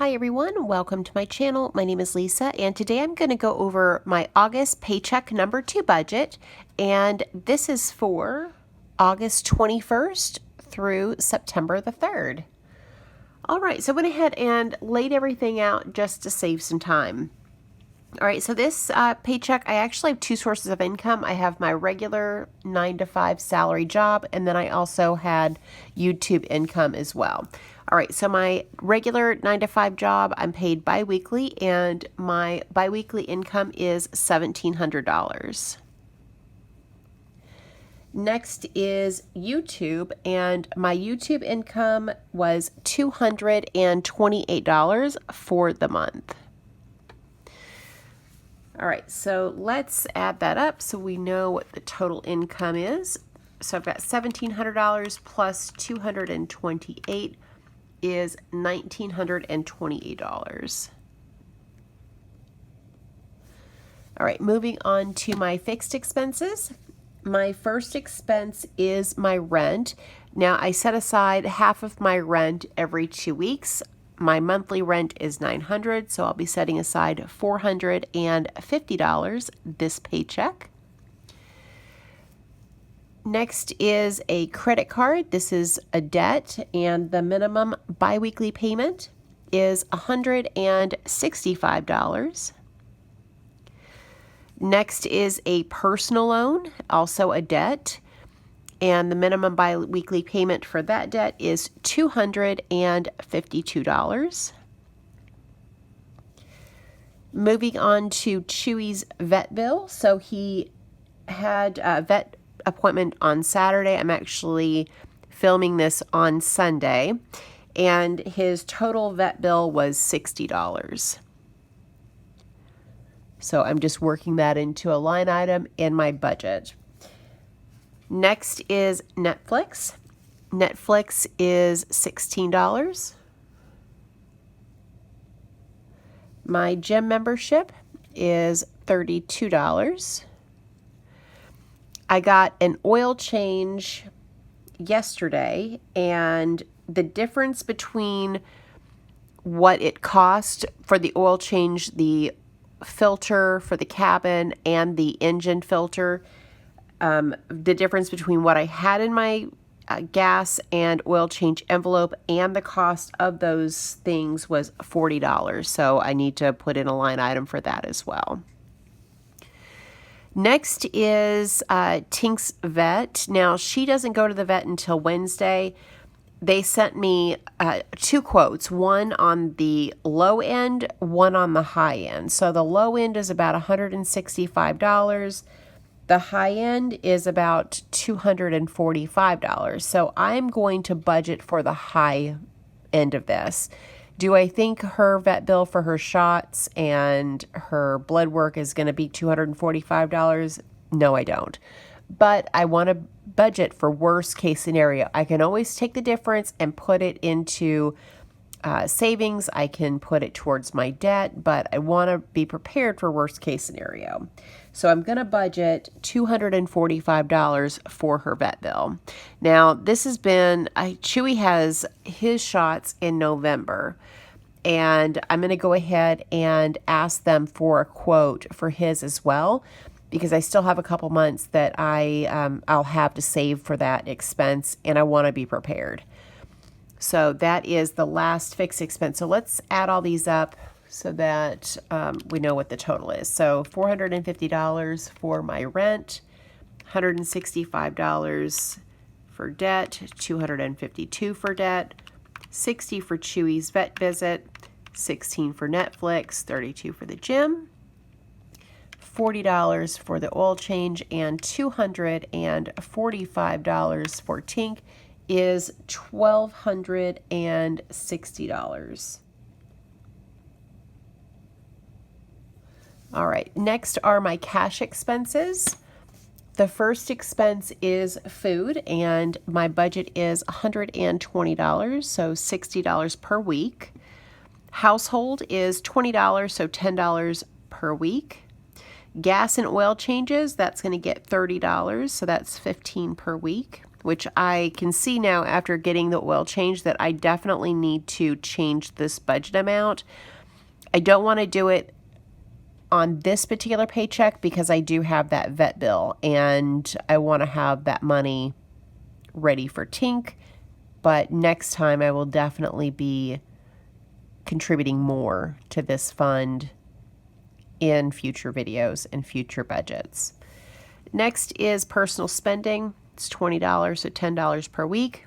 Hi everyone, welcome to my channel. My name is Lisa and today I'm going to go over my August paycheck number 2 budget, and this is for August 21st through September the 3rd. Alright, so I went ahead and laid everything out just to save some time. Alright, so this paycheck, I actually have 2 sources of income. I have my regular 9-to-5 salary job, and then I also had YouTube income as well. Alright, so my regular 9-to-5 job, I'm paid bi-weekly, and my bi-weekly income is $1,700. Next is YouTube, and my YouTube income was $228 for the month. All right, so let's add that up so we know what the total income is. So I've got $1,700 plus $228 is $1,928. All right, moving on to my fixed expenses. My first expense is my rent. Now I set aside half of my rent every 2 weeks. My monthly rent is $900, so I'll be setting aside $450 this paycheck. Next is a credit card. This is a debt, and the minimum biweekly payment is $165. Next is a personal loan, also a debt, and the minimum bi-weekly payment for that debt is $252. Moving on to Chewy's vet bill. So he had a vet appointment on Saturday. I'm actually filming this on Sunday, and his total vet bill was $60. So I'm just working that into a line item in my budget. Next is Netflix. Netflix is $16. My gym membership is $32. I got an oil change yesterday, and the difference between what it cost for the oil change, the filter for the cabin and the engine filter, the difference between what I had in my gas and oil change envelope and the cost of those things was $40. So I need to put in a line item for that as well. Next is Tink's vet. Now, she doesn't go to the vet until Wednesday. They sent me 2 quotes, one on the low end, one on the high end. So the low end is about $165. The high end is about $245. So I'm going to budget for the high end of this. Do I think her vet bill for her shots and her blood work is going to be $245? No, I don't. But I want to budget for worst case scenario. I can always take the difference and put it into savings. I can put it towards my debt, but I want to be prepared for worst case scenario. So I'm going to budget $245 for her vet bill. Now, this has been, Chewy has his shots in November, and I'm going to go ahead and ask them for a quote for his as well, because I still have a couple months that I'll have to save for that expense, and I want to be prepared. So that is the last fixed expense. So let's add all these up so that we know what the total is. So $450 for my rent, $165 for debt, $252 for debt, $60 for Chewy's vet visit, $16 for Netflix, $32 for the gym, $40 for the oil change, and $245 for Tink is $1,260. All right, next are my cash expenses. The first expense is food, and my budget is $120, so $60 per week. Household is $20, so $10 per week. Gas and oil changes, that's going to get $30, so that's $15 per week. which I can see now after getting the oil change that I definitely need to change this budget amount. I don't want to do it on this particular paycheck because I do have that vet bill and I want to have that money ready for Tink, but next time I will definitely be contributing more to this fund in future videos and future budgets. Next is personal spending. It's $20, so $10 per week.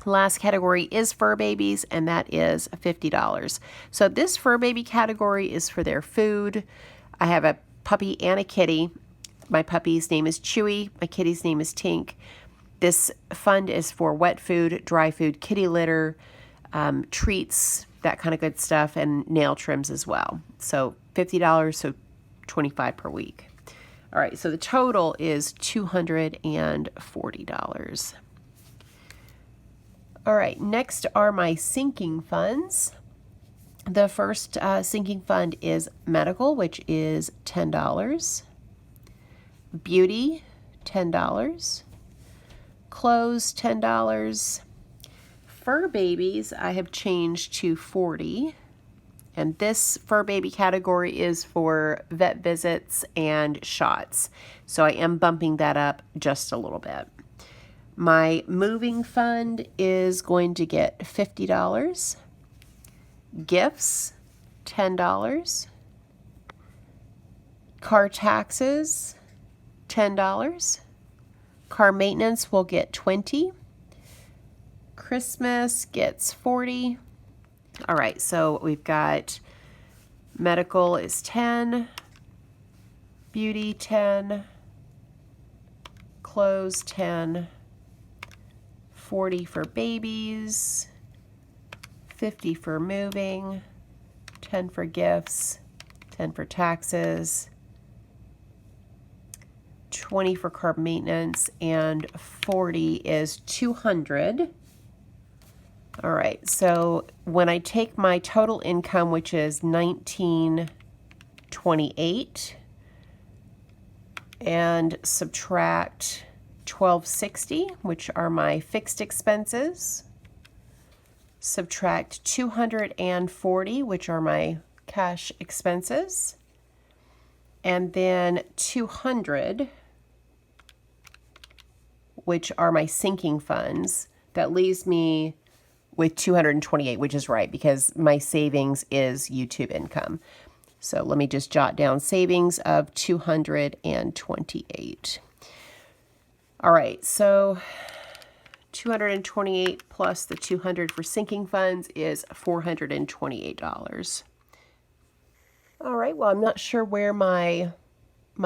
Last category is fur babies, and that is $50. So this fur baby category is for their food. I have a puppy and a kitty. My puppy's name is Chewy. My kitty's name is Tink. This fund is for wet food, dry food, kitty litter, treats, that kind of good stuff, and nail trims as well. So $50, so $25 per week. All right, so the total is $240. All right, next are my sinking funds. The first sinking fund is medical, which is $10. Beauty, $10. Clothes, $10. Fur babies, I have changed to $40. And this fur baby category is for vet visits and shots. So I am bumping that up just a little bit. My moving fund is going to get $50. Gifts, $10. Car taxes, $10. Car maintenance will get $20. Christmas gets $40. All right, so we've got medical is $10, beauty $10, clothes $10, $40 for babies, $50 for moving, $10 for gifts, $10 for taxes, $20 for car maintenance, and $40 is $200. All right, so when I take my total income, which is $1928, and subtract $1260, which are my fixed expenses, subtract $240, which are my cash expenses, and then $200, which are my sinking funds, that leaves me with $228, which is right because my savings is YouTube income. So let me just jot down savings of $228. All right, so 228 plus the 200 for sinking funds is $428. All right, well, I'm not sure where my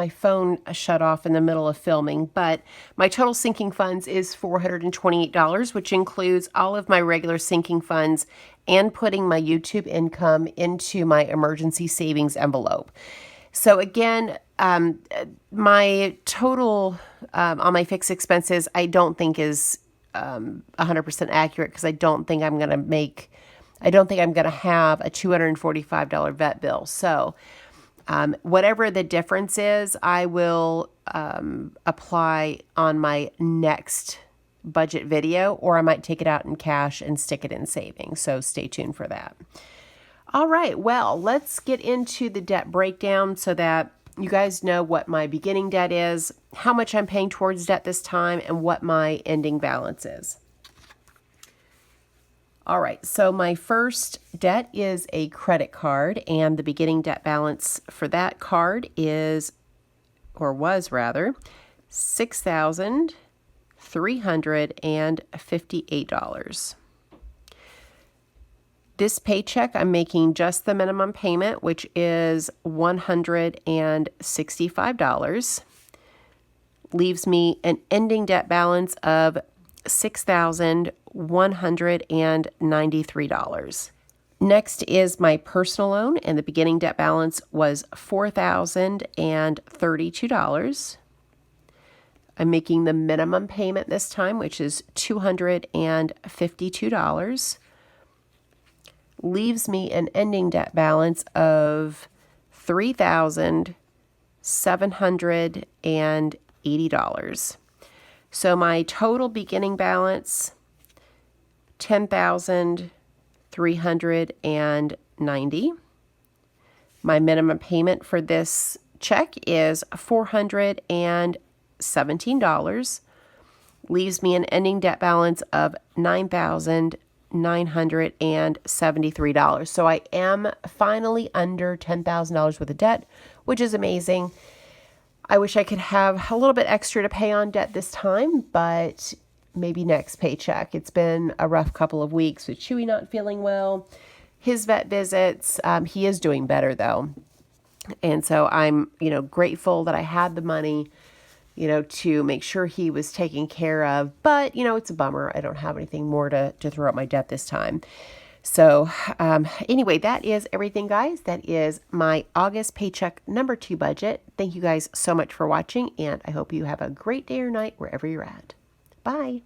phone shut off in the middle of filming, but my total sinking funds is $428, which includes all of my regular sinking funds and putting my YouTube income into my emergency savings envelope. So again, my total on my fixed expenses, I don't think is 100% accurate because I don't think I'm going to have a $245 vet bill. So whatever the difference is, I will apply on my next budget video, or I might take it out in cash and stick it in savings. So stay tuned for that. All right, well, let's get into the debt breakdown so that you guys know what my beginning debt is, how much I'm paying towards debt this time, and what my ending balance is. All right, so my first debt is a credit card, and the beginning debt balance for that card is, or was rather, $6,358. This paycheck, I'm making just the minimum payment, which is $165. Leaves me an ending debt balance of $6,193. Next is my personal loan, and the beginning debt balance was $4,032. I'm making the minimum payment this time, which is $252. Leaves me an ending debt balance of $3,780. So my total beginning balance, $10,390. My minimum payment for this check is $417. Leaves me an ending debt balance of $9,973. So I am finally under $10,000 worth of debt, which is amazing. I wish I could have a little bit extra to pay on debt this time, but maybe next paycheck. It's been a rough couple of weeks with Chewy not feeling well. His vet visits, he is doing better though. And so I'm, grateful that I had the money, to make sure he was taken care of. But, it's a bummer. I don't have anything more to throw at my debt this time. So anyway, that is everything, guys. That is my August paycheck number 2 budget. Thank you guys so much for watching, and I hope you have a great day or night wherever you're at. Bye.